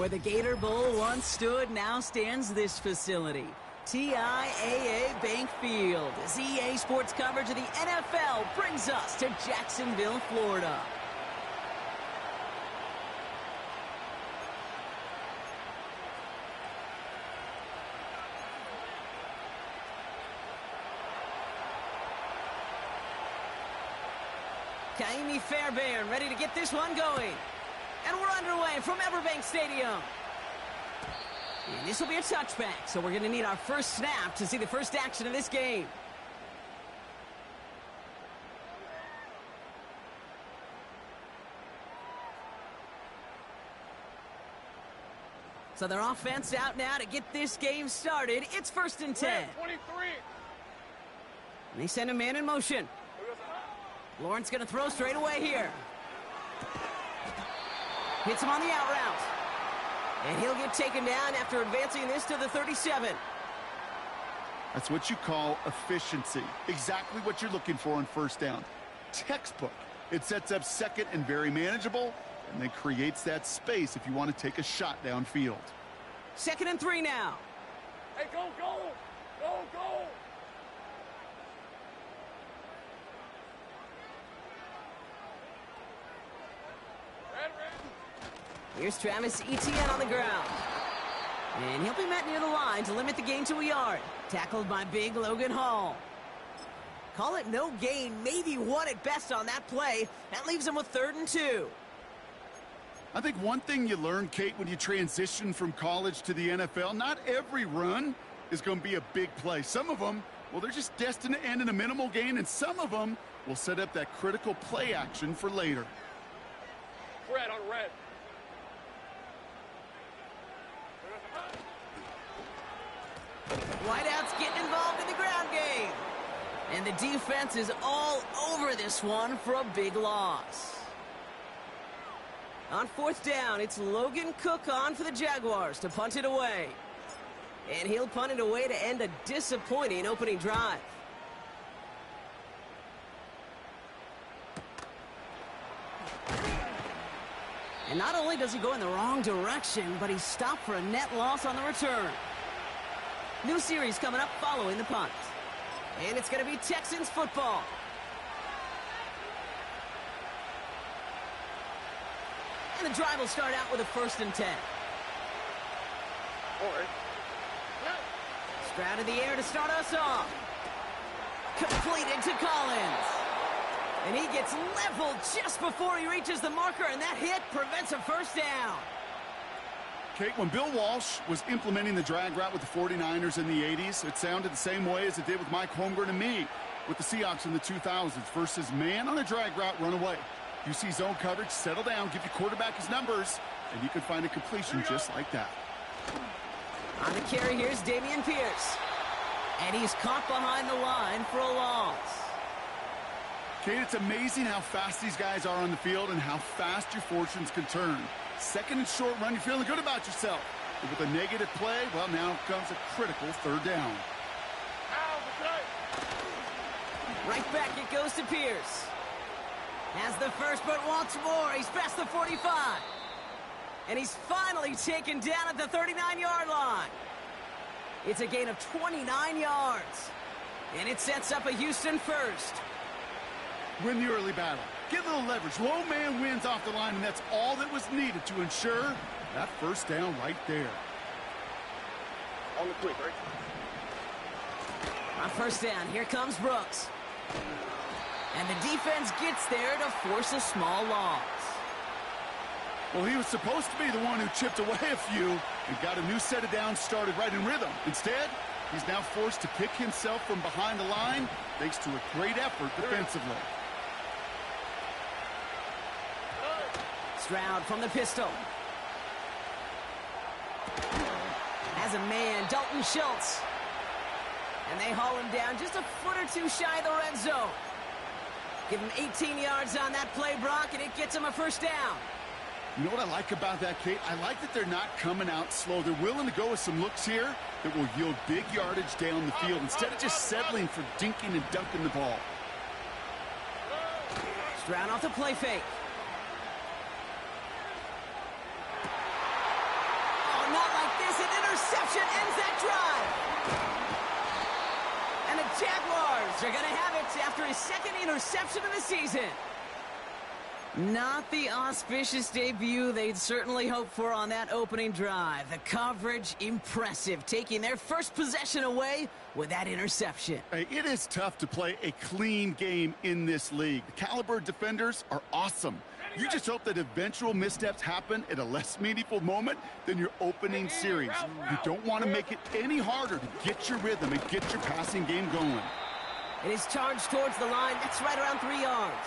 Where the Gator Bowl once stood, now stands this facility. TIAA Bank Field, as EA Sports coverage of the NFL brings us to Jacksonville, Florida. Kaimi Fairbairn ready to get this one going. And we're underway from Everbank Stadium. And this will be a touchback, so we're going to need our first snap to see the first action of this game. So their offense out now to get this game started. It's 1st and 10. 23. And they send a man in motion. Lawrence going to throw straight away here. Hits him on the out route. And he'll get taken down after advancing this to the 37. That's what you call efficiency. Exactly what you're looking for on first down. Textbook. It sets up second and very manageable, and then creates that space if you want to take a shot downfield. 2nd and 3 now. Hey, go, go! Go, go! Here's Travis Etienne on the ground. And he'll be met near the line to limit the gain to a yard. Tackled by big Logan Hall. Call it no gain, maybe one at best on that play. That leaves him with 3rd and 2. I think one thing you learn, Kate, when you transition from college to the NFL, not every run is going to be a big play. Some of them, well, they're just destined to end in a minimal gain, and some of them will set up that critical play action for later. Red on red. Wideouts getting involved in the ground game. And the defense is all over this one for a big loss. On 4th down, it's Logan Cook on for the Jaguars to punt it away. And he'll punt it away to end a disappointing opening drive. And not only does he go in the wrong direction, but he's stopped for a net loss on the return. New series coming up following the punt. And it's going to be Texans football. And the drive will start out with a 1st and 10. Stroud in the air to start us off. Completed to Collins. And he gets leveled just before he reaches the marker, and that hit prevents a 1st down. Kate, when Bill Walsh was implementing the drag route with the 49ers in the 80s, it sounded the same way as it did with Mike Holmgren and me with the Seahawks in the 2000s. Versus man on a drag route, run away. You see zone coverage, settle down, give your quarterback his numbers, and you can find a completion just like that. On the carry, here's Dameon Pierce. And he's caught behind the line for a loss. Kate, it's amazing how fast these guys are on the field and how fast your fortunes can turn. 2nd and short run, you're feeling good about yourself. But with a negative play, well, now comes a critical 3rd down. Right back it goes to Pierce. Has the first, but wants more. He's past the 45. And he's finally taken down at the 39-yard line. It's a gain of 29 yards. And it sets up a Houston 1st. Win the early battle. Get a little leverage. Low man wins off the line, and that's all that was needed to ensure that 1st down right there. On the quick, right? On 1st down, here comes Brooks. And the defense gets there to force a small loss. Well, he was supposed to be the one who chipped away a few and got a new set of downs started right in rhythm. Instead, he's now forced to pick himself from behind the line thanks to a great effort defensively. Stroud from the pistol. Has a man, Dalton Schultz. And they haul him down just a foot or two shy of the red zone. Give him 18 yards on that play, Brock, and it gets him a 1st down. You know what I like about that, Kate? I like that they're not coming out slow. They're willing to go with some looks here that will yield big yardage down the field instead of just settling for dinking and dunking the ball. Stroud off the play fake. interception ends that drive. And the Jaguars are going to have it after his second interception of the season. Not the auspicious debut they'd certainly hoped for on that opening drive. The coverage, impressive, taking their first possession away with that interception. Hey, it is tough to play a clean game in this league. The caliber defenders are awesome. You just hope that eventual missteps happen at a less meaningful moment than your opening series. You don't want to make it any harder to get your rhythm and get your passing game going. It is charged towards the line. That's right around 3 yards.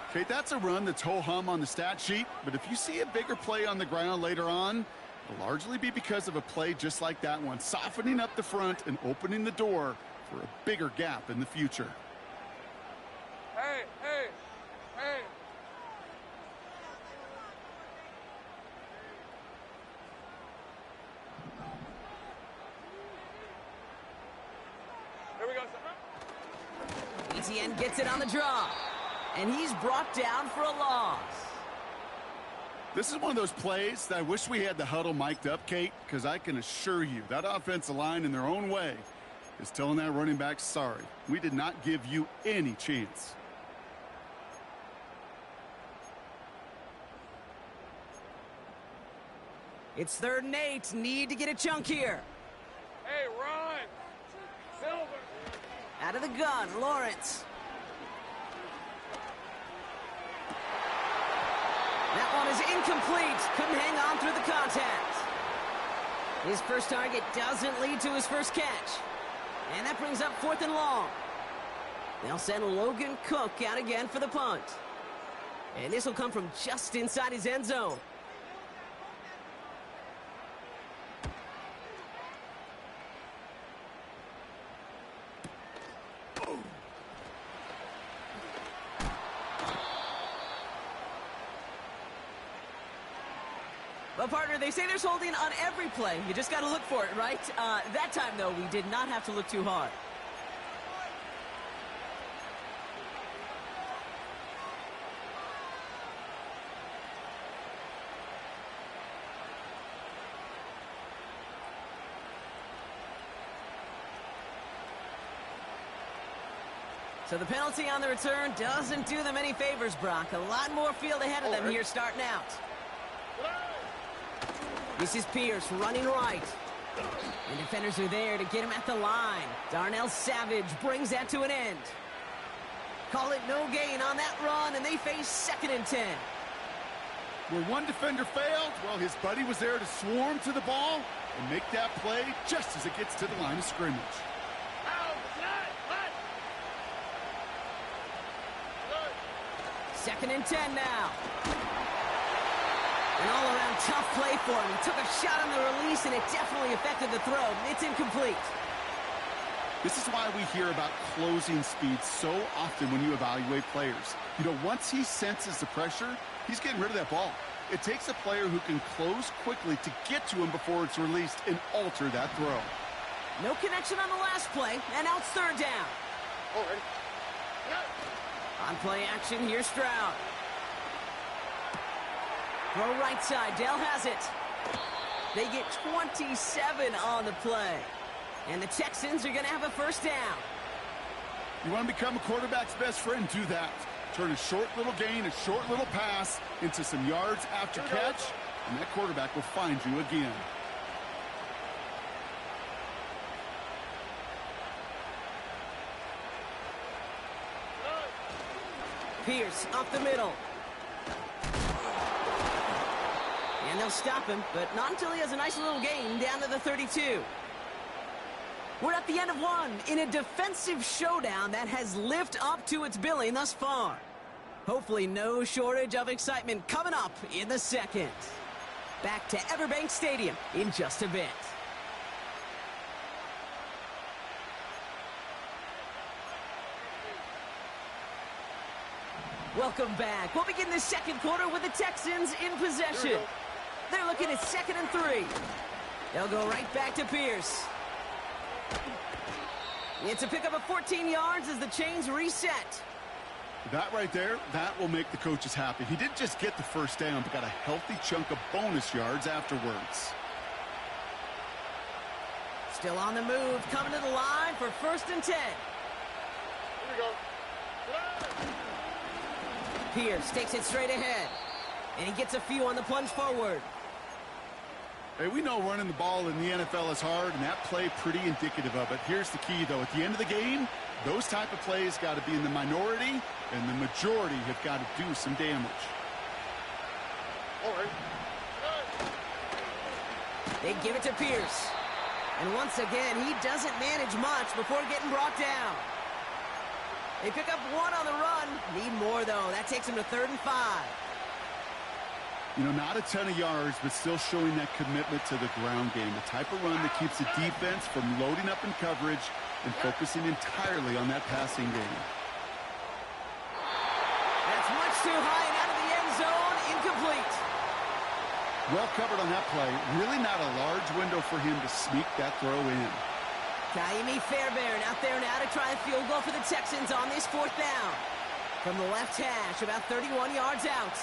Okay, that's a run that's ho-hum on the stat sheet, but if you see a bigger play on the ground later on, it'll largely be because of a play just like that one, softening up the front and opening the door for a bigger gap in the future. Hey, hey, hey. Here we go, sir. ETN gets it on the draw. And he's brought down for a loss. This is one of those plays that I wish we had the huddle mic'd up, Kate, because I can assure you that offensive line in their own way is telling that running back, sorry, we did not give you any chance. It's 3rd and 8. Need to get a chunk here. Hey, run. Silver. Out of the gun, Lawrence. That one is incomplete. Couldn't hang on through the contact. His first target doesn't lead to his first catch. And that brings up 4th and long. They'll send Logan Cook out again for the punt. And this will come from just inside his end zone. Well, partner, they say there's holding on every play. You just got to look for it, right? That time, though, we did not have to look too hard. So the penalty on the return doesn't do them any favors, Brock. A lot more field ahead of them here starting out. This is Pierce running right. And defenders are there to get him at the line. Darnell Savage brings that to an end. Call it no gain on that run, and they face 2nd and 10. Where one defender failed, well, his buddy was there to swarm to the ball and make that play just as it gets to the line of scrimmage. 2nd and 10 now. An all-around tough play for him. He took a shot on the release, and it definitely affected the throw. It's incomplete. This is why we hear about closing speed so often when you evaluate players. You know, once he senses the pressure, he's getting rid of that ball. It takes a player who can close quickly to get to him before it's released and alter that throw. No connection on the last play, and now it's 3rd down. Oh, ready? On play action, here's Stroud. Throw right side, Dell has it. They get 27 on the play. And the Texans are going to have a 1st down. You want to become a quarterback's best friend? Do that. Turn a short little gain, a short little pass into some yards after catch, and that quarterback will find you again. Pierce up the middle. And they'll stop him, but not until he has a nice little gain down to the 32. We're at the end of one in a defensive showdown that has lived up to its billing thus far. Hopefully no shortage of excitement coming up in the second. Back to Everbank Stadium in just a bit. Welcome back. We'll begin the second quarter with the Texans in possession. They're looking at 2nd and 3. They'll go right back to Pierce. It's a pickup of 14 yards as the chains reset. That right there, that will make the coaches happy. He didn't just get the 1st down, but got a healthy chunk of bonus yards afterwards. Still on the move, coming to the line for 1st and 10. Here we go. Pierce takes it straight ahead. And he gets a few on the plunge forward. Hey, we know running the ball in the NFL is hard, and that play pretty indicative of it. Here's the key, though. At the end of the game, those type of plays got to be in the minority, and the majority have got to do some damage. All right. They give it to Pierce. And once again, he doesn't manage much before getting brought down. They pick up 1 on the run. Need more, though. That takes him to 3rd and 5. You know, not a ton of yards, but still showing that commitment to the ground game. The type of run that keeps the defense from loading up in coverage and focusing entirely on that passing game. That's much too high and out of the end zone. Incomplete. Well covered on that play. Really not a large window for him to sneak that throw in. Kaimi Fairbairn out there now to try a field goal for the Texans on this 4th down. From the left hash, about 31 yards out.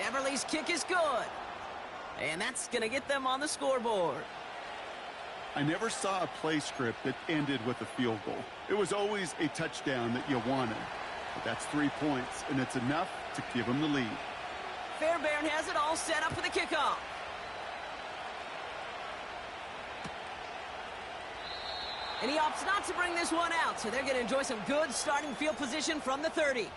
Everly's kick is good. And that's going to get them on the scoreboard. I never saw a play script that ended with a field goal. It was always a touchdown that you wanted. But that's 3 points, and it's enough to give them the lead. Fairbairn has it all set up for the kickoff. And he opts not to bring this one out, so they're going to enjoy some good starting field position from the 30.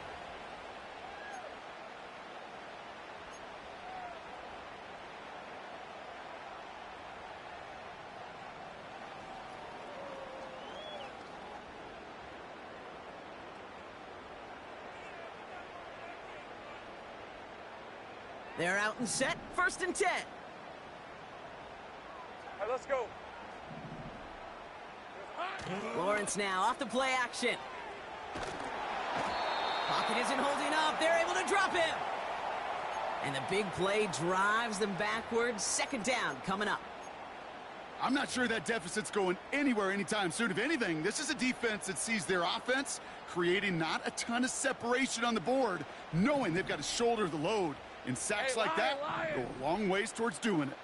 They're out and set, 1st and 10. All right, let's go. Lawrence now off the play action. Pocket isn't holding up. They're able to drop him. And the big play drives them backwards. 2nd down coming up. I'm not sure that deficit's going anywhere anytime soon. If anything, this is a defense that sees their offense creating not a ton of separation on the board, knowing they've got to shoulder the load. And sacks like that go a long ways towards doing it.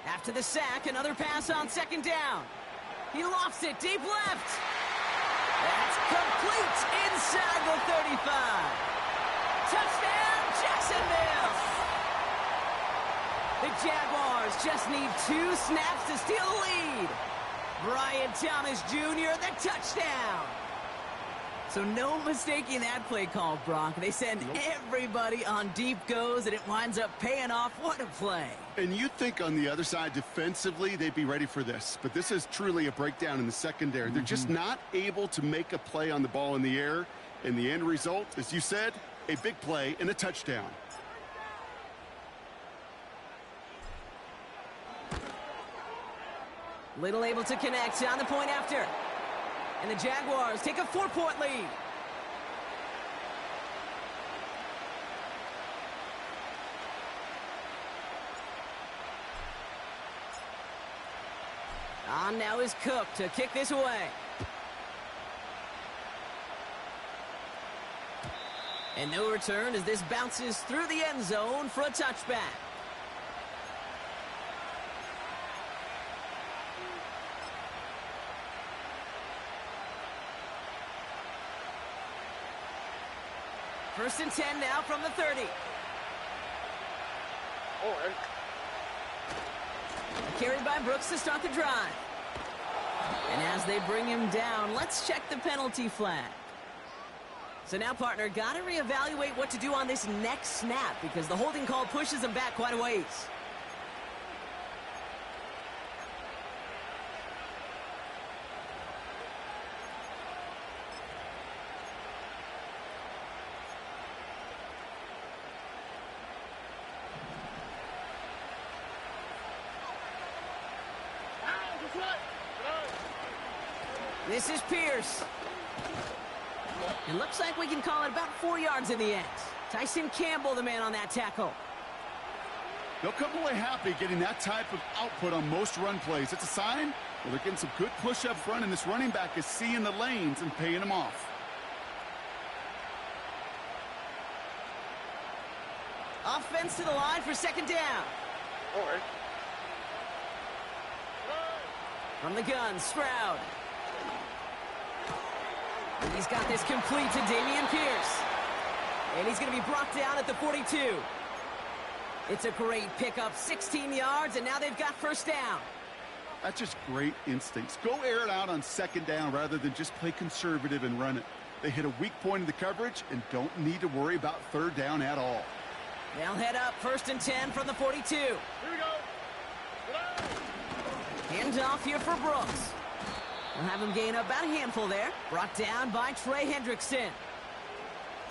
After the sack, another pass on 2nd down. He lofts it deep left. That's complete inside the 35. Touchdown, Jacksonville. The Jaguars just need 2 snaps to steal the lead. Brian Thomas Jr., the touchdown. So no mistaking that play call, Brock. They send everybody on deep goes, and it winds up paying off. What a play. And you'd think on the other side, defensively, they'd be ready for this. But this is truly a breakdown in the secondary. They're just not able to make a play on the ball in the air. And the end result, as you said, a big play and a touchdown. Little able to connect on the point after. And the Jaguars take a 4-point lead. On now is Cook to kick this away. And no return as this bounces through the end zone for a touchback. First and 10 now from the 30. All right. Carried by Brooks to start the drive. And as they bring him down, let's check the penalty flag. So now, partner, got to reevaluate what to do on this next snap because the holding call pushes him back quite a ways. This is Pierce. It looks like we can call it about 4 yards in the end. Tyson Campbell, the man on that tackle. They'll come away happy getting that type of output on most run plays. It's a sign well, they're getting some good push up front, and this running back is seeing the lanes and paying them off. Offense to the line for second down. All right. From the gun, Stroud. He's got this complete to Dameon Pierce. And he's going to be brought down at the 42. It's a great pickup, 16 yards, and now they've got first down. That's just great instincts. Go air it out on second down rather than just play conservative and run it. They hit a weak point in the coverage and don't need to worry about third down at all. They'll head up first and 10 from the 42. Here we go. Hand off here for Brooks. We'll have him gain about a handful there. Brought down by Trey Hendrickson.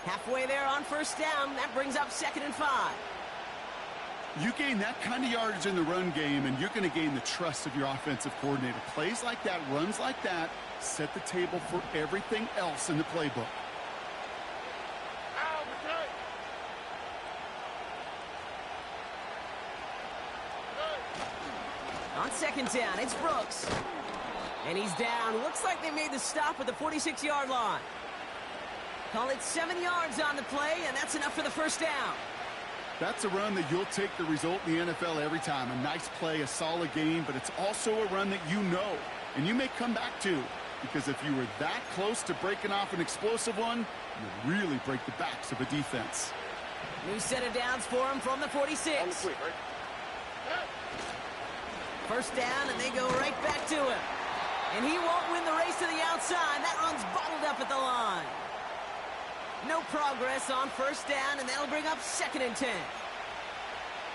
Halfway there on first down. That brings up second and 5. You gain that kind of yardage in the run game, and you're going to gain the trust of your offensive coordinator. Plays like that, runs like that, set the table for everything else in the playbook. On second down, it's Brooks. And he's down. Looks like they made the stop at the 46-yard line. Call it 7 yards on the play, and that's enough for the first down. That's a run that you'll take the result in the NFL every time. A nice play, a solid game, but it's also a run that you know, and you may come back to. Because if you were that close to breaking off an explosive one, you really break the backs of a defense. New set of downs for him from the 46. On the sweep, right? First down, and they go right back to him. And he won't win the race to the outside. That run's bottled up at the line. No progress on first down, and that'll bring up second and 10.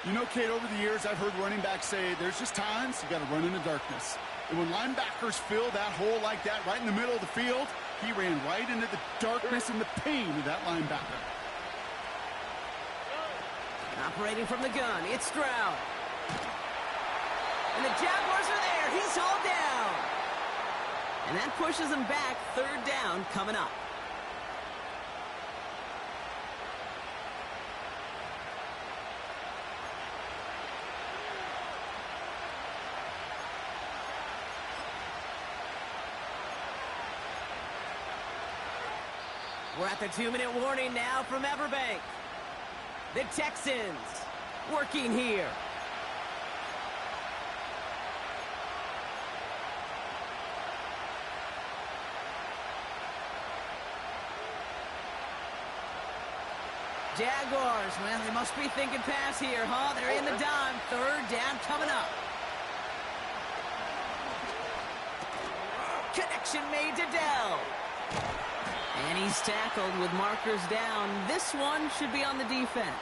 You know, Kate, over the years, I've heard running backs say there's just times you got to run in the darkness. And when linebackers fill that hole like that right in the middle of the field, he ran right into the darkness and the pain of that linebacker. Operating from the gun, it's Stroud. And the Jaguars are there. He's hauled down. And that pushes them back. Third down coming up. We're at the 2-minute warning now from Everbank. The Texans working here. Jaguars, well, they must be thinking pass here, huh? They're in the dime. Third down coming up. Connection made to Dell. And he's tackled with markers down. This one should be on the defense.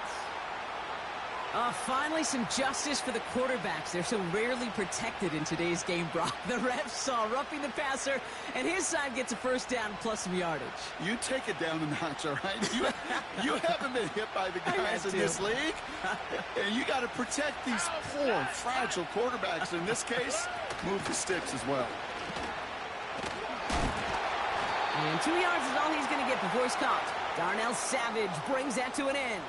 Finally, some justice for the quarterbacks. They're so rarely protected in today's game, Brock. The refs saw roughing the passer, and his side gets a first down plus some yardage. You take it down a notch, all right? You haven't been hit by the guys in this league. And you got to protect these poor, fragile quarterbacks. In this case, move the sticks as well. And 2 yards is all he's going to get before he's caught. Darnell Savage brings that to an end.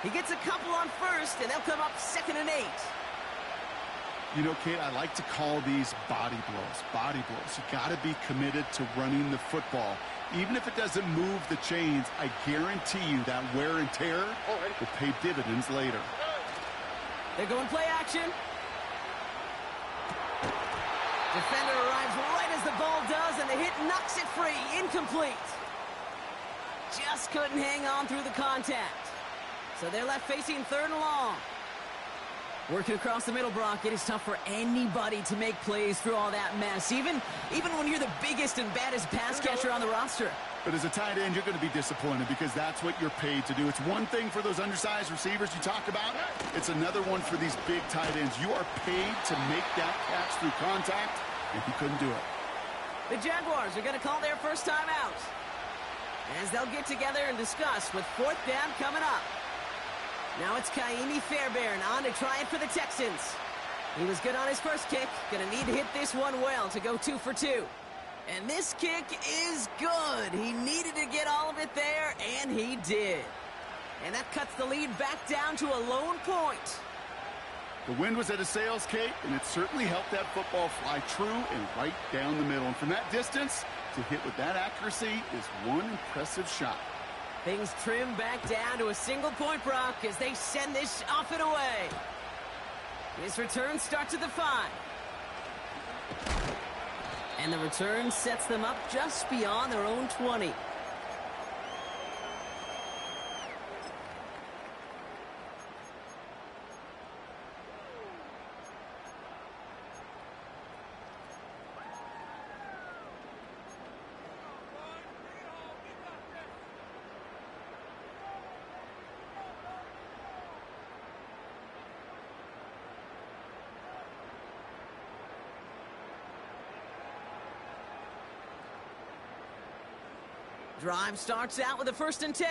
He gets a couple on first, and they'll come up second and 8. You know, Kate, I like to call these body blows. Body blows. You got to be committed to running the football. Even if it doesn't move the chains, I guarantee you that wear and tear will pay dividends later. They're going play action. Defender arrives right as the ball does, and the hit knocks it free. Incomplete. Just couldn't hang on through the contact. So they're left facing third and long. Working across the middle, Brock, it is tough for anybody to make plays through all that mess, even when you're the biggest and baddest pass catcher on the roster. But as a tight end, you're going to be disappointed because that's what you're paid to do. It's one thing for those undersized receivers you talked about. It's another one for these big tight ends. You are paid to make that catch through contact, and he couldn't do it. The Jaguars are going to call their first time out, as they'll get together and discuss with fourth down coming up. Now it's Kaimi Fairbairn on to try it for the Texans. He was good on his first kick. Going to need to hit this one well to go 2 for 2. And this kick is good. He needed to get all of it there, and he did. And that cuts the lead back down to a lone point. The wind was at his sails, Kate, and it certainly helped that football fly true and right down the middle. And from that distance, to hit with that accuracy is one impressive shot. Things trim back down to a single point, Brock, as they send this off and away. His return starts at the 5. And the return sets them up just beyond their own 20. Drive starts out with a 1st and 10.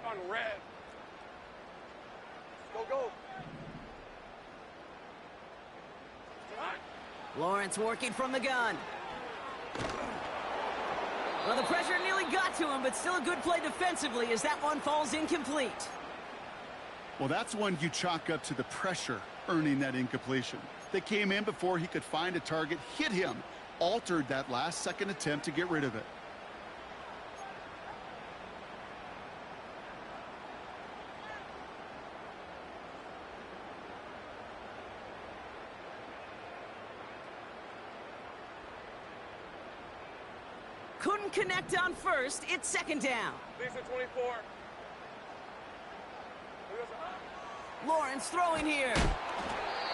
On red. Go, go. Lawrence working from the gun. Well, the pressure nearly got to him, but still a good play defensively as that one falls incomplete. Well, that's one you chalk up to the pressure earning that incompletion. They came in before he could find a target, hit him, altered that last-second attempt to get rid of it. Couldn't connect on 1st. It's 2nd down. Lisa 24. Lawrence throwing here.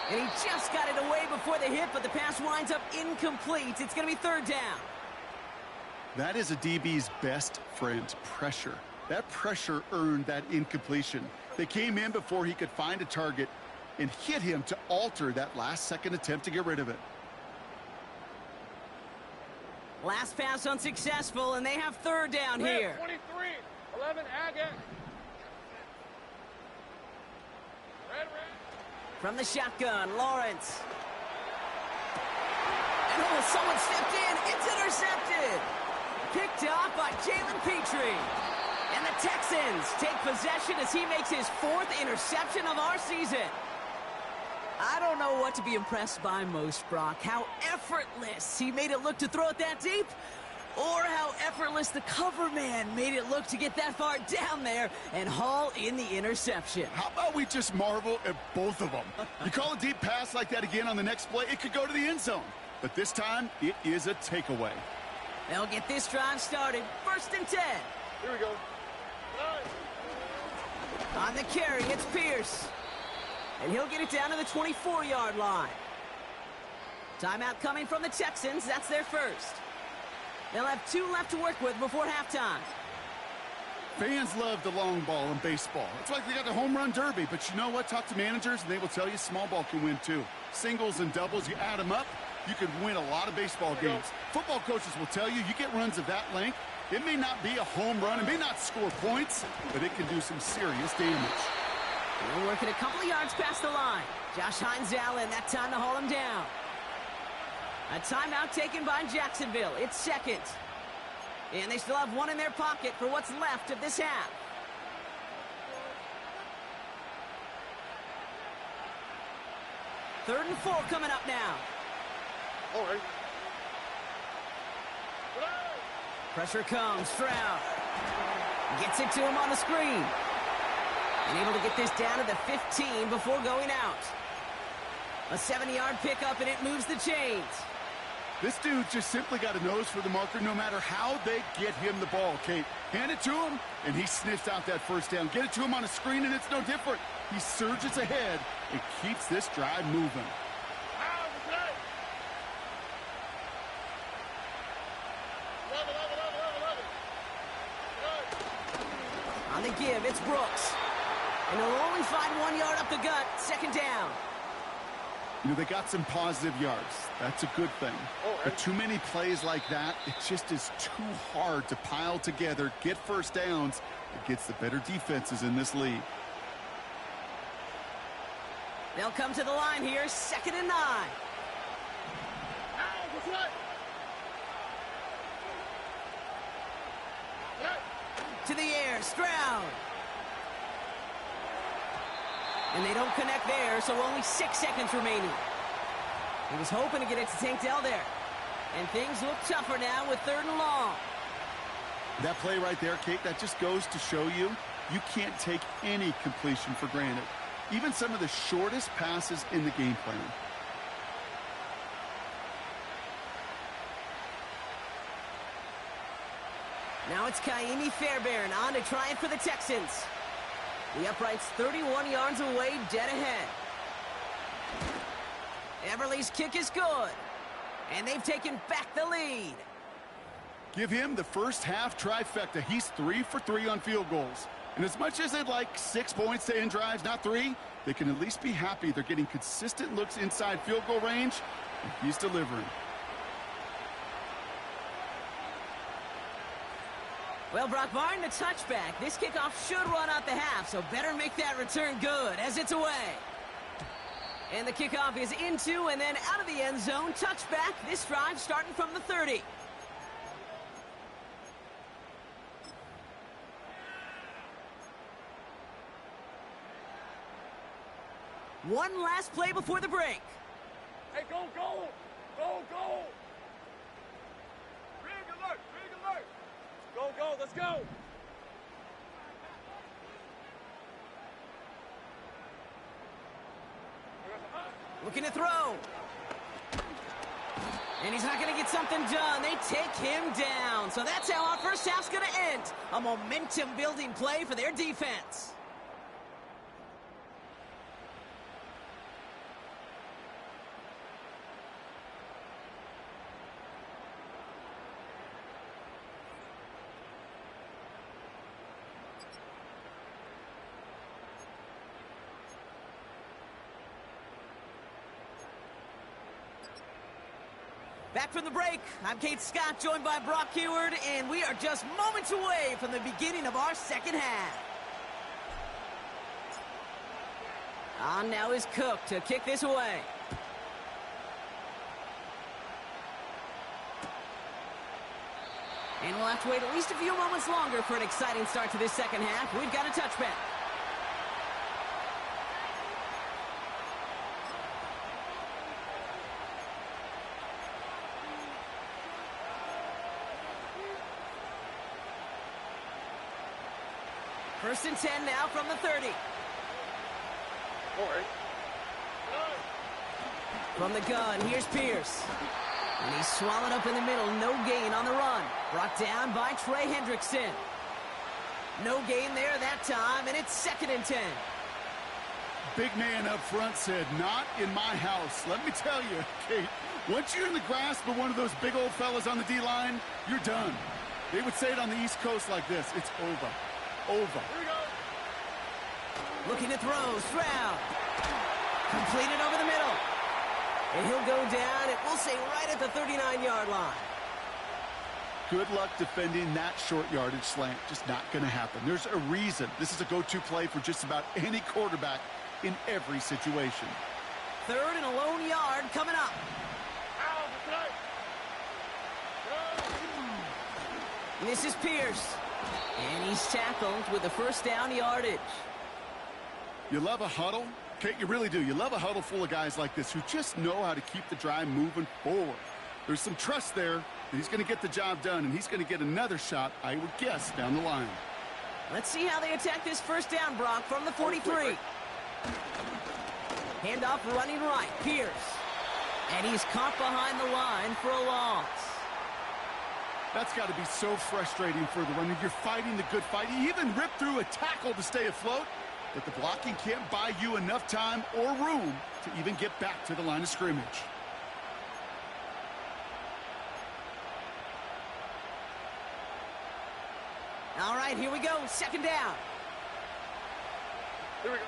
And he just got it away before the hit, but the pass winds up incomplete. It's going to be 3rd down. That is a DB's best friend, pressure. That pressure earned that incompletion. They came in before he could find a target and hit him to alter that last-second attempt to get rid of it. Last pass unsuccessful, and they have 3rd down here. 23, 11, Agate. Red. From the shotgun, Lawrence. And oh, someone stepped in. It's intercepted. Picked off by Jalen Petrie. And the Texans take possession as he makes his 4th interception of our season. I don't know what to be impressed by most, Brock. How effortless he made it look to throw it that deep, or how effortless the cover man made it look to get that far down there and haul in the interception. How about we just marvel at both of them? You call a deep pass like that again on the next play, it could go to the end zone. But this time, it is a takeaway. They'll get this drive started. 1st and 10. Here we go. On the carry, it's Pierce. And he'll get it down to the 24-yard line. Timeout coming from the Texans. That's their 1st. They'll have 2 left to work with before halftime. Fans love the long ball in baseball. It's like they got the home run derby. But you know what? Talk to managers, and they will tell you small ball can win too. Singles and doubles, you add them up, you can win a lot of baseball games. Football coaches will tell you, you get runs of that length, it may not be a home run, it may not score points, but it can do some serious damage. They're working a couple of yards past the line. Josh Hines Allen, that time to haul him down. A timeout taken by Jacksonville. It's 2nd. And they still have 1 in their pocket for what's left of this half. Third and 4 coming up now. All right. Pressure comes. Stroud gets it to him on the screen. And able to get this down to the 15 before going out. A 7-yard pickup, and it moves the chains. This dude just simply got a nose for the marker no matter how they get him the ball, Kate. Hand it to him, and he sniffs out that 1st down. Get it to him on a screen, and it's no different. He surges ahead and keeps this drive moving. On the give, it's Brooks. And he'll only find 1 yard up the gut. 2nd down. You know, they got some positive yards. That's a good thing. But too many plays like that, it just is too hard to pile together, get 1st downs against the better defenses in this league. They'll come to the line here. 2nd and 9. To the air, Stroud. And they don't connect there, so only 6 seconds remaining. He was hoping to get it to Tank Dell there. And things look tougher now with 3rd and long. That play right there, Kate, that just goes to show you can't take any completion for granted. Even some of the shortest passes in the game plan. Now it's Kaimi Fairbairn on to try it for the Texans. The upright's 31 yards away, dead ahead. Everly's kick is good. And they've taken back the lead. Give him the first half trifecta. He's 3 for 3 on field goals. And as much as they'd like 6 points to end drives, not 3, they can at least be happy they're getting consistent looks inside field goal range, and he's delivering. Well, Brock, barring the touchback, this kickoff should run out the half, so better make that return good as it's away. And the kickoff is into and then out of the end zone. Touchback, this drive starting from the 30. One last play before the break. Hey, go, go! Go, go! Big alert! Big alert! Go, go, let's go! Looking to throw. And he's not going to get something done. They take him down. So that's how our first half's going to end. A momentum-building play for their defense. Back from the break, I'm Kate Scott, joined by Brock Heward, and we are just moments away from the beginning of our second half. On now is Cook to kick this away. And we'll have to wait at least a few moments longer for an exciting start to this second half. We've got a touchback. First and 10 now from the 30. All right. From the gun, here's Pierce. And he's swallowed up in the middle. No gain on the run. Brought down by Trey Hendrickson. No gain there that time, and it's second and 10. Big man up front said, not in my house. Let me tell you, Kate, once you're in the grasp of one of those big old fellas on the D-line, you're done. They would say it on the East Coast like this. It's over. Over. Here we go. Looking to throw. Stroud. Completed over the middle. And he'll go down, and we'll say right at the 39-yard line. Good luck defending that short yardage slant. Just not going to happen. There's a reason. This is a go-to play for just about any quarterback in every situation. Third and a lone yard coming up. This is Pierce. And he's tackled with the first down yardage. You love a huddle? Kate, you really do. You love a huddle full of guys like this who just know how to keep the drive moving forward. There's some trust there that he's going to get the job done, and he's going to get another shot, I would guess, down the line. Let's see how they attack this first down, Brock, from the 43. Handoff running right. Pierce. And he's caught behind the line for a loss. That's got to be so frustrating for the runner. You're fighting the good fight. He even ripped through a tackle to stay afloat, but the blocking can't buy you enough time or room to even get back to the line of scrimmage. All right, here we go. Second down. Here we go.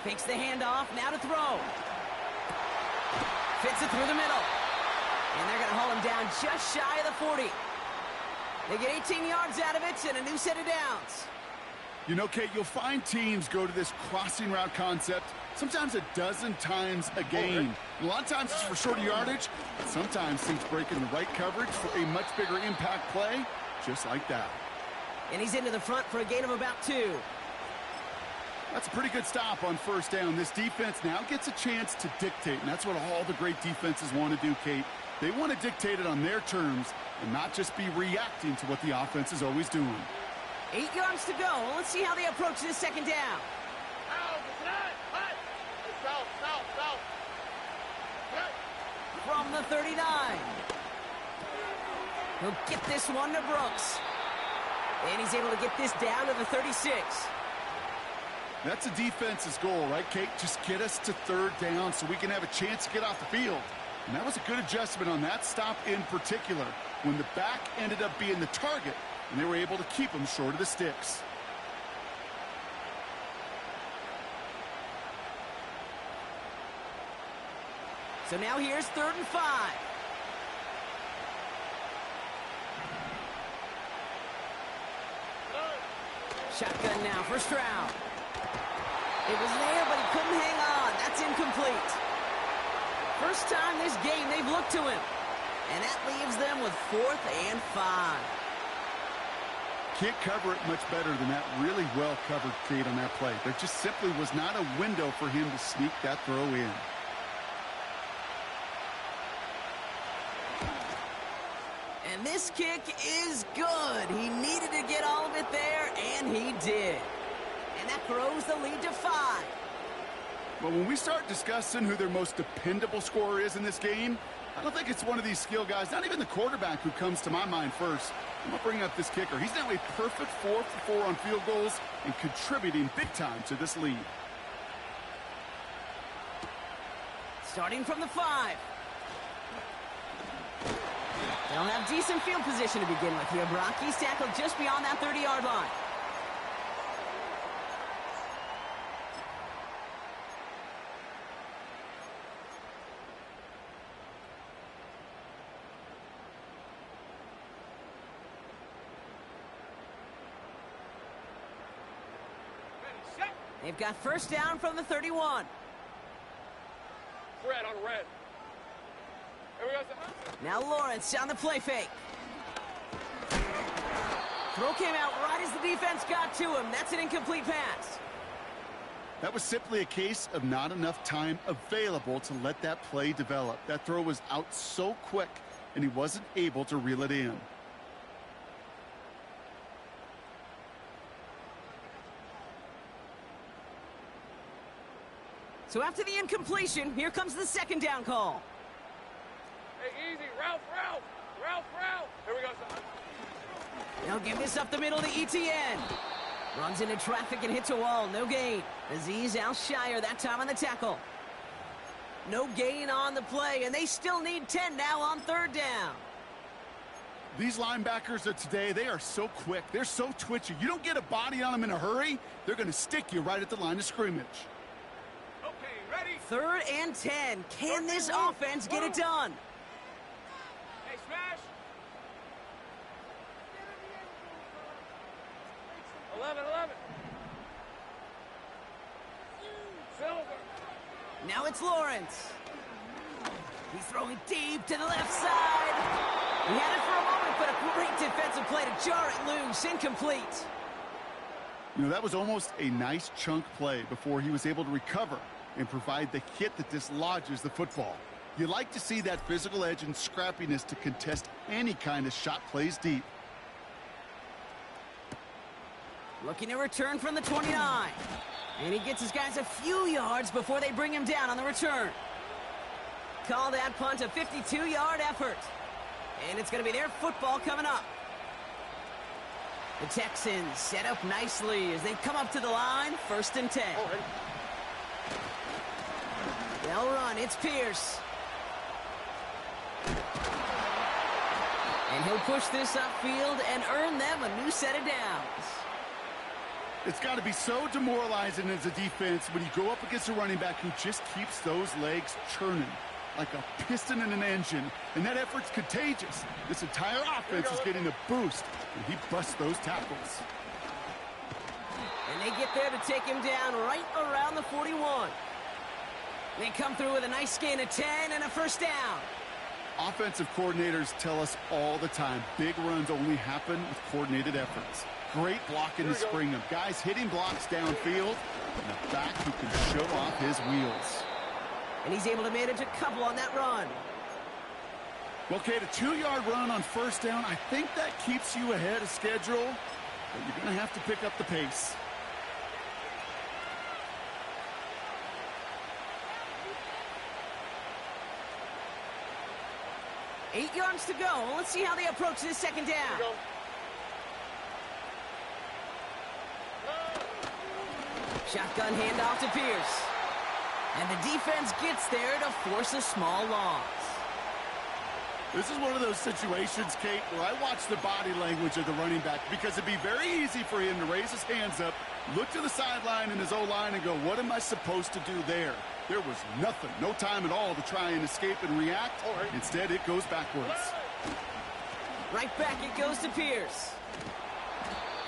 Fakes the handoff. Now to throw. Fits it through the middle. And they're going to haul him down just shy of the 40. They get 18 yards out of it and a new set of downs. You know, Kate, you'll find teams go to this crossing route concept sometimes a dozen times a game. A lot of times it's for shorter yardage, but sometimes things break in the right coverage for a much bigger impact play, just like that. And he's into the front for a gain of about 2. That's a pretty good stop on first down. This defense now gets a chance to dictate, and that's what all the great defenses want to do, Kate. They want to dictate it on their terms and not just be reacting to what the offense is always doing. 8 yards to go. Let's see how they approach this second down. From the 39. He'll get this one to Brooks. And he's able to get this down to the 36. That's a defense's goal, right, Kate? Just get us to third down so we can have a chance to get off the field. And that was a good adjustment on that stop in particular, when the back ended up being the target, and they were able to keep him short of the sticks. So now here's 3rd and 5. Shotgun now, first round. It was there, but he couldn't hang on. That's incomplete. First time this game they've looked to him. And that leaves them with 4th and 5. Can't cover it much better than that really well-covered Kate on that play. There just simply was not a window for him to sneak that throw in. And this kick is good. He needed to get all of it there, and he did. And that grows the lead to 5. But when we start discussing who their most dependable scorer is in this game, I don't think it's one of these skill guys, not even the quarterback, who comes to my mind first. I'm going to bring up this kicker. He's now a perfect 4 for 4 on field goals and contributing big time to this lead. Starting from the 5. They'll have decent field position to begin with here, Brock. He's tackled just beyond that 30-yard line. They've got first down from the 31. Red on red. Here we go. Now Lawrence on the play fake. Throw came out right as the defense got to him. That's an incomplete pass. That was simply a case of not enough time available to let that play develop. That throw was out so quick, and he wasn't able to reel it in. So after the incompletion, here comes the second down call. Hey, easy. Ralph. Here we go, son. They'll give this up the middle to ETN. Runs into traffic and hits a wall. No gain. Aziz Al-Shire that time on the tackle. No gain on the play, and they still need 10 now on 3rd down. These linebackers of today, they are so quick. They're so twitchy. You don't get a body on them in a hurry, they're going to stick you right at the line of scrimmage. 3rd and 10. Can this offense get it done? Hey, smash. 11. Silver. Now it's Lawrence. He's throwing deep to the left side. He had it for a moment, but a great defensive play to jar it loose. Incomplete. You know, that was almost a nice chunk play before he was able to recover and provide the hit that dislodges the football. You like to see that physical edge and scrappiness to contest any kind of shot plays deep. Looking to return from the 29. And he gets his guys a few yards before they bring him down on the return. Call that punt a 52-yard effort. And it's going to be their football coming up. The Texans set up nicely as they come up to the line, 1st and 10. They'll run. It's Pierce. And he'll push this upfield and earn them a new set of downs. It's got to be so demoralizing as a defense when you go up against a running back who just keeps those legs churning like a piston in an engine, and that effort's contagious. This entire offense is getting a boost, and he busts those tackles. And they get there to take him down right around the 41. They come through with a nice gain of 10 and a first down. Offensive coordinators tell us all the time, big runs only happen with coordinated efforts. Great blocking to spring them. Guys hitting blocks downfield, and a back who can show off his wheels. And he's able to manage a couple on that run. Well, Kate, a 2-yard run on first down, I think that keeps you ahead of schedule, but you're going to have to pick up the pace. Eight yards to go. Let's see how they approach this second down. Shotgun handoff to Pierce. And the defense gets there to force a small loss. This is one of those situations, Kate, where I watch the body language of the running back because it'd be very easy for him to raise his hands up, look to the sideline in his O-line and go, what am I supposed to do there? There was nothing, no time at all to try and escape and react. Instead, it goes backwards. Right back it goes to Pierce.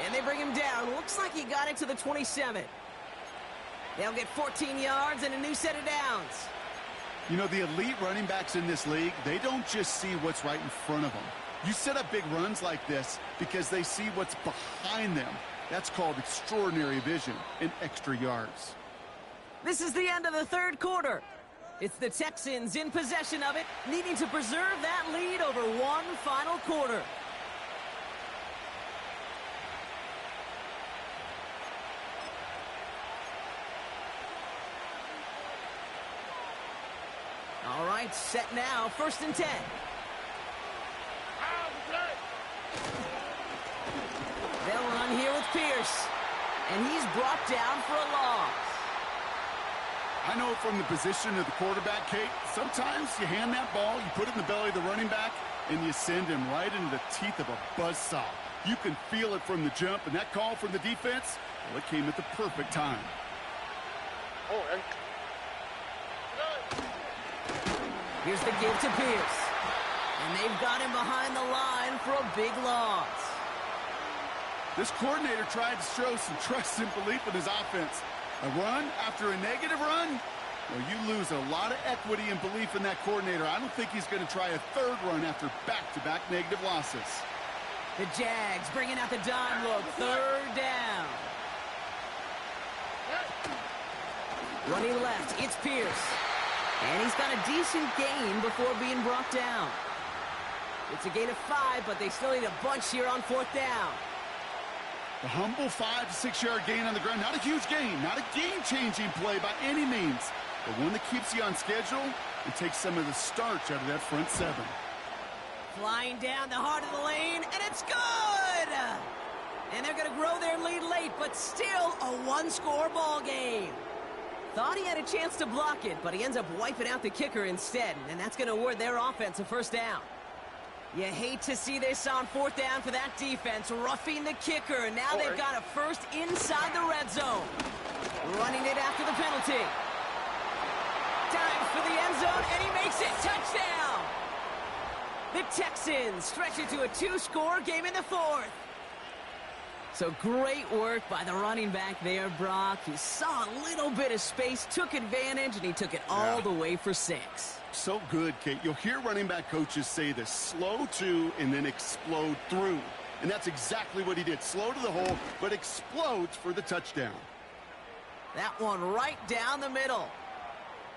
And they bring him down. Looks like he got it to the 27. They'll get 14 yards and a new set of downs. You know, the elite running backs in this league, they don't just see what's right in front of them. You set up big runs like this because they see what's behind them. That's called extraordinary vision and extra yards. This is the end of the third quarter. It's the Texans in possession of it, needing to preserve that lead over one final quarter. All right, set now, 1st and 10. They'll run here with Pierce, and he's brought down for a loss. I know from the position of the quarterback, Kate, sometimes you hand that ball, you put it in the belly of the running back, and you send him right into the teeth of a buzzsaw. You can feel it from the jump, and that call from the defense, well, it came at the perfect time. Here's the give to Pierce. And they've got him behind the line for a big loss. This coordinator tried to show some trust and belief in his offense. A run after a negative run? Well, you lose a lot of equity and belief in that coordinator. I don't think he's going to try a third run after back-to-back negative losses. The Jags bringing out the dime look. 3rd down. Running left, it's Pierce. And he's got a decent gain before being brought down. It's a gain of 5, but they still need a bunch here on 4th down. A humble 5 to 6 yard gain on the ground. Not a huge gain, not a game-changing play by any means, but one that keeps you on schedule and takes some of the starch out of that front 7. Flying down the heart of the lane, and it's good! And they're going to grow their lead late, but still a one-score ball game. Thought he had a chance to block it, but he ends up wiping out the kicker instead, and that's going to award their offense a 1st down. You hate to see this on 4th down for that defense, roughing the kicker. Now they've got a first inside the red zone. Running it after the penalty. Dives for the end zone, and he makes it. Touchdown! The Texans stretch it to a 2-score game in the 4th. So great work by the running back there, Brock. He saw a little bit of space, took advantage, and he took it all the way for 6. So good, Kate. You'll hear running back coaches say this, slow to and then explode through. And that's exactly what he did. Slow to the hole, but explodes for the touchdown. That one right down the middle.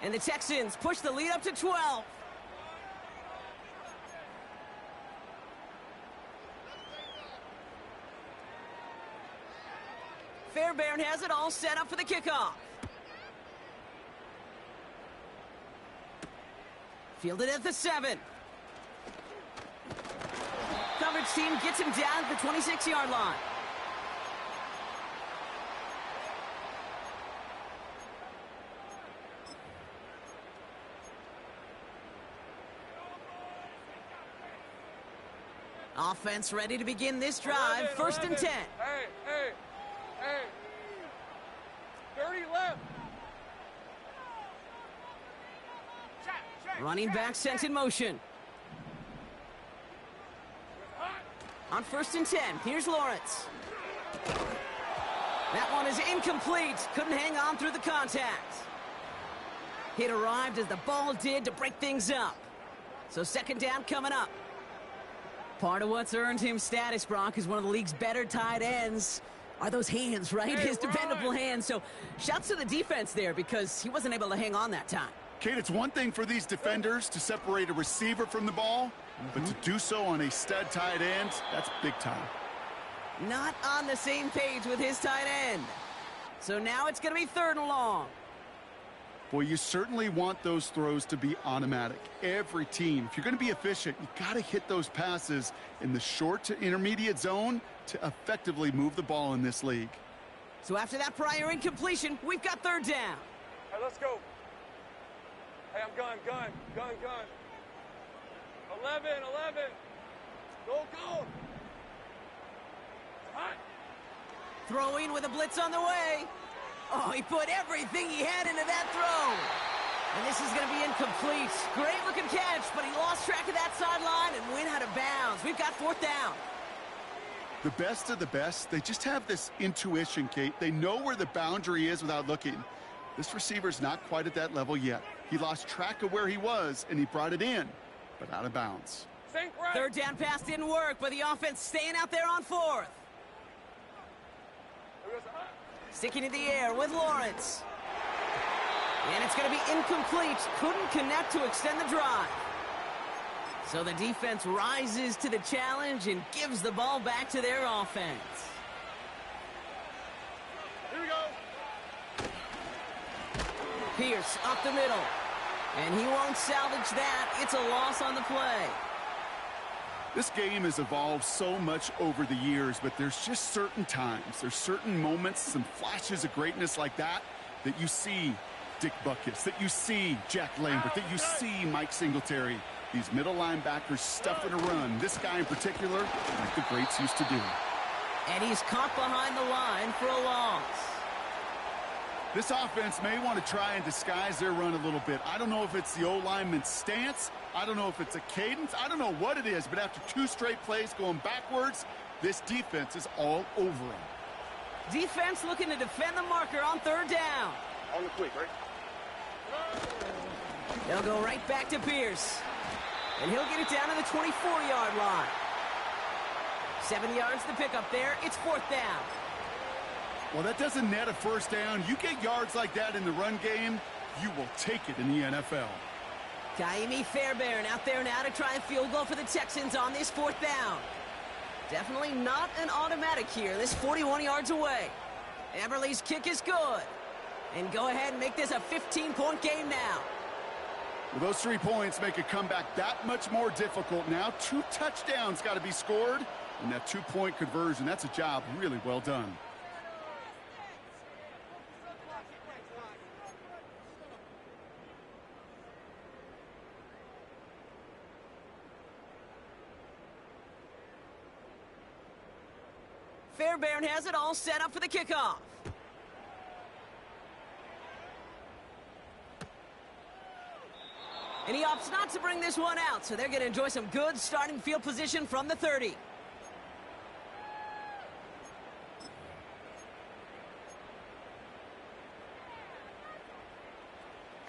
And the Texans push the lead up to 12. Fairbairn has it all set up for the kickoff. Fielded at the 7. Coverage team gets him down at the 26-yard line. Offense ready to begin this drive. 1st and 10. Hey. Dirty left. Running back sent in motion. On 1st and 10, here's Lawrence. That one is incomplete. Couldn't hang on through the contact. Hit arrived as the ball did to break things up. So 2nd down coming up. Part of what's earned him status, Brock, is one of the league's better tight ends. Are those hands, right? His dependable hands. So shouts to the defense there because he wasn't able to hang on that time. Kate, it's one thing for these defenders to separate a receiver from the ball, But to do so on a stud tight end, that's big time. Not on the same page with his tight end. So now it's going to be 3rd and long. Boy, you certainly want those throws to be automatic. Every team, if you're going to be efficient, you got to hit those passes in the short to intermediate zone to effectively move the ball in this league. So after that prior incompletion, we've got 3rd down. All right, let's go. Hey, I'm gun. 11. Go. Hot. Throwing with a blitz on the way. Oh, he put everything he had into that throw. And this is going to be incomplete. Great looking catch, but he lost track of that sideline and went out of bounds. We've got 4th down. The best of the best, they just have this intuition, Kate. They know where the boundary is without looking. This receiver's not quite at that level yet. He lost track of where he was, and he brought it in, but out of bounds. Sink right. 3rd down pass didn't work, but the offense staying out there on 4th. Sticking in the air with Lawrence. And it's going to be incomplete. Couldn't connect to extend the drive. So the defense rises to the challenge and gives the ball back to their offense. Here we go. Pierce up the middle. And he won't salvage that. It's a loss on the play. This game has evolved so much over the years, but there's just certain times, there's certain moments, some flashes of greatness like that you see Dick Butkus, that you see Jack Lambert, that you see Mike Singletary. These middle linebackers stuffing a run. This guy in particular, like the greats used to do. And he's caught behind the line for a loss. This offense may want to try and disguise their run a little bit. I don't know if it's the O-lineman's stance. I don't know if it's a cadence. I don't know what it is, but after 2 straight plays going backwards, this defense is all over them. Defense looking to defend the marker on 3rd down. On the quick, right? They'll go right back to Pierce. And he'll get it down to the 24-yard line. 7 yards to pick up there. It's 4th down. Well, that doesn't net a 1st down. You get yards like that in the run game, you will take it in the NFL. Kaimi Fairbairn out there now to try and field goal for the Texans on this 4th down. Definitely not an automatic here. This 41 yards away. Eberle's kick is good. And go ahead and make this a 15-point game now. Well, those 3 points make a comeback that much more difficult now. 2 touchdowns got to be scored. And that 2-point conversion, that's a job really well done. Fairbairn has it all set up for the kickoff. And he opts not to bring this one out, so they're going to enjoy some good starting field position from the 30.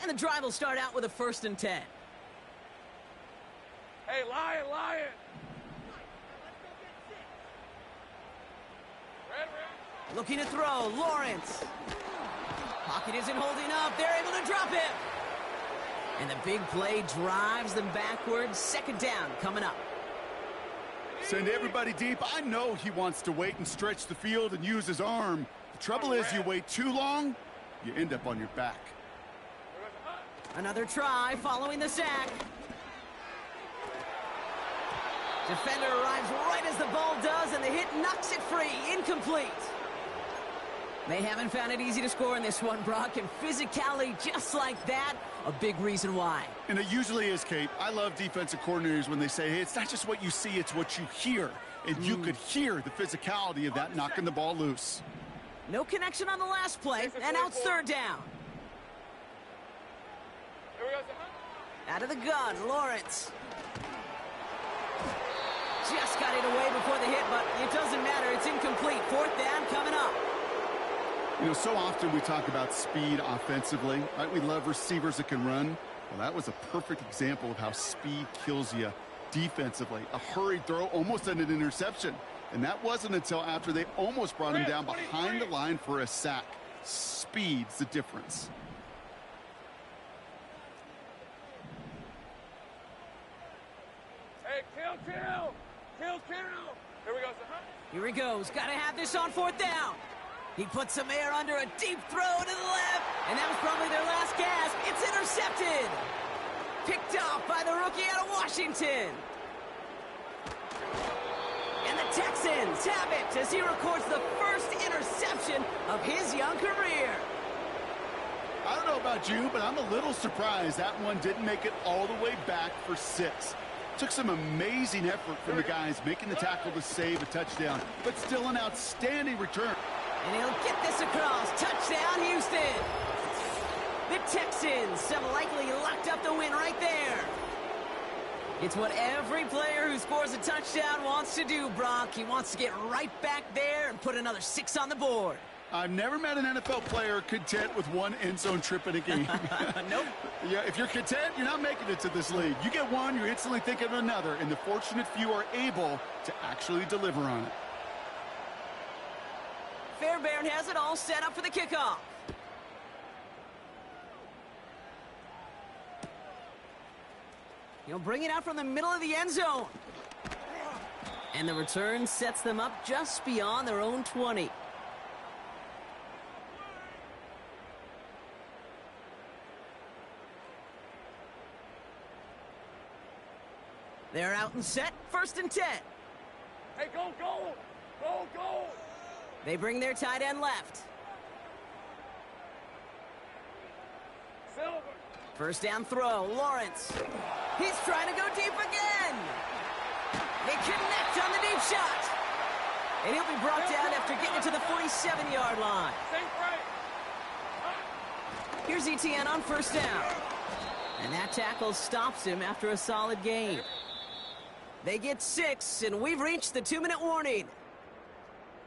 And the drive will start out with a 1st and 10. Hey, Lion. Looking to throw, Lawrence. Pocket isn't holding up. They're able to drop him. And the big play drives them backwards. 2nd down coming up. Send everybody deep. I know he wants to wait and stretch the field and use his arm. The trouble is you wait too long, you end up on your back. Another try following the sack. Defender arrives right as the ball does, and the hit knocks it free. Incomplete. They haven't found it easy to score in this one, Brock, and physicality just like that, a big reason why. And it usually is, Kate. I love defensive coordinators when they say, hey, it's not just what you see, it's what you hear. And you could hear the physicality of that knocking the ball loose. No connection on the last play, and now it's 3rd down. Out of the gun, Lawrence. Just got it away before the hit, but it doesn't matter. It's incomplete. 4th down coming up. You know, so often we talk about speed offensively, right? We love receivers that can run. Well, that was a perfect example of how speed kills you defensively. A hurried throw, almost an interception. And that wasn't until after they almost brought him down behind the line for a sack. Speed's the difference. Hey, Here he goes. Got to have this on 4th down. He puts some air under a deep throw to the left. And that was probably their last gasp. It's intercepted. Picked off by the rookie out of Washington. And the Texans have it as he records the first interception of his young career. I don't know about you, but I'm a little surprised that one didn't make it all the way back for 6. Took some amazing effort from the guys making the tackle to save a touchdown, but still an outstanding return. And he'll get this across. Touchdown, Houston. The Texans have likely locked up the win right there. It's what every player who scores a touchdown wants to do, Brock. He wants to get right back there and put another 6 on the board. I've never met an NFL player content with one end zone trip in a game. Nope. Yeah, if you're content, you're not making it to this league. You get one, you're instantly thinking of another, and the fortunate few are able to actually deliver on it. Fairbairn has it all set up for the kickoff. He'll bring it out from the middle of the end zone. And the return sets them up just beyond their own 20. They're out and set. 1st and 10. Hey, go, go! Go, go! They bring their tight end left. Silver! 1st down throw. Lawrence. He's trying to go deep again. They connect on the deep shot. And he'll be brought down after getting it to the 47-yard line. Here's Etienne on 1st down. And that tackle stops him after a solid gain. They get 6, and we've reached the 2-minute warning.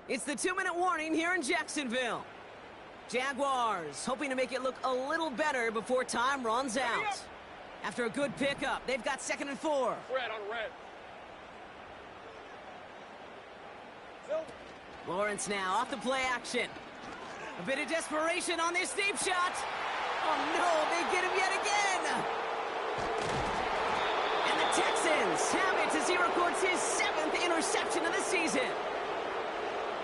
It's the 2-minute warning here in Jacksonville. Jaguars hoping to make it look a little better before time runs out. After a good pickup, they've got 2nd and 4. Red on red. Lawrence now off the play action. A bit of desperation on this deep shot. Oh no, they get him yet again. And the Texans have it as he records his 7th interception of the season.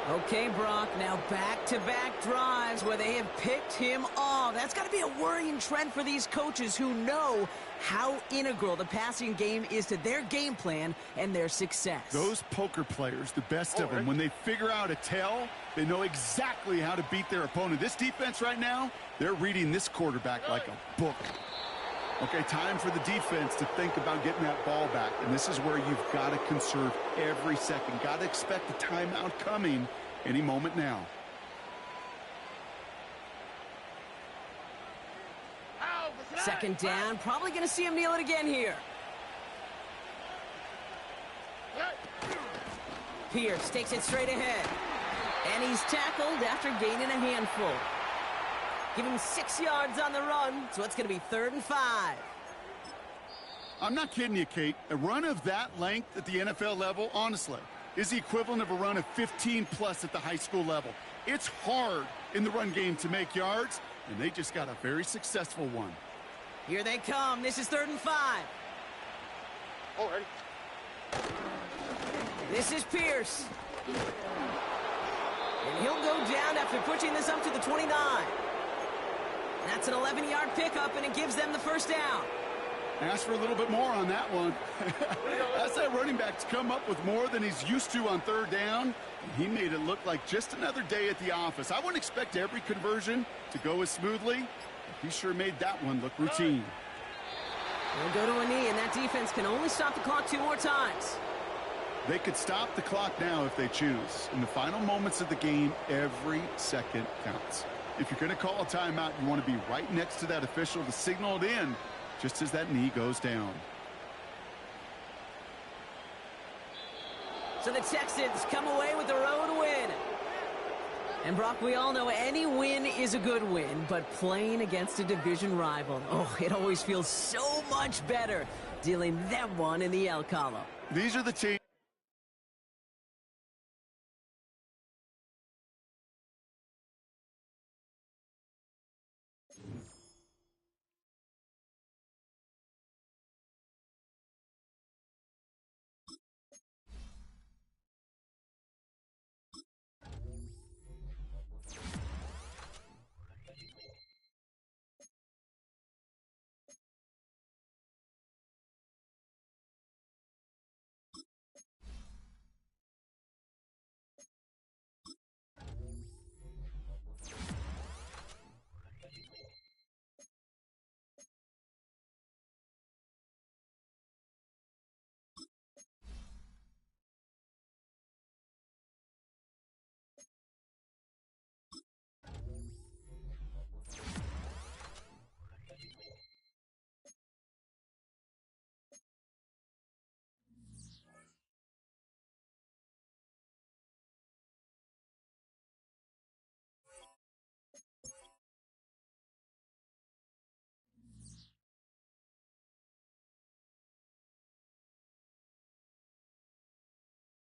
Okay, Brock, now back-to-back drives where they have picked him off. That's got to be a worrying trend for these coaches who know how integral the passing game is to their game plan and their success. Those poker players, the best of them, when they figure out a tell, they know exactly how to beat their opponent. This defense right now, they're reading this quarterback like a book. Okay, time for the defense to think about getting that ball back. And this is where you've got to conserve every second. Got to expect a timeout coming any moment now. Second down, probably going to see him kneel it again here. Pierce takes it straight ahead. And he's tackled after gaining a handful. Give him 6 yards on the run, so it's going to be 3rd and 5. I'm not kidding you, Kate. A run of that length at the NFL level, honestly, is the equivalent of a run of 15-plus at the high school level. It's hard in the run game to make yards, and they just got a very successful one. Here they come. This is 3rd and 5. All right. This is Pierce. And he'll go down after pushing this up to the 29. That's an 11-yard pickup, and it gives them the 1st down. Ask for a little bit more on that one. That's that running back to come up with more than he's used to on 3rd down. He made it look like just another day at the office. I wouldn't expect every conversion to go as smoothly. He sure made that one look routine. They'll go to a knee, and that defense can only stop the clock 2 more times. They could stop the clock now if they choose. In the final moments of the game, every second counts. If you're going to call a timeout, you want to be right next to that official to signal it in just as that knee goes down. So the Texans come away with the road win. And Brock, we all know any win is a good win, but playing against a division rival, oh, it always feels so much better dealing them one in the L column. These are the teams.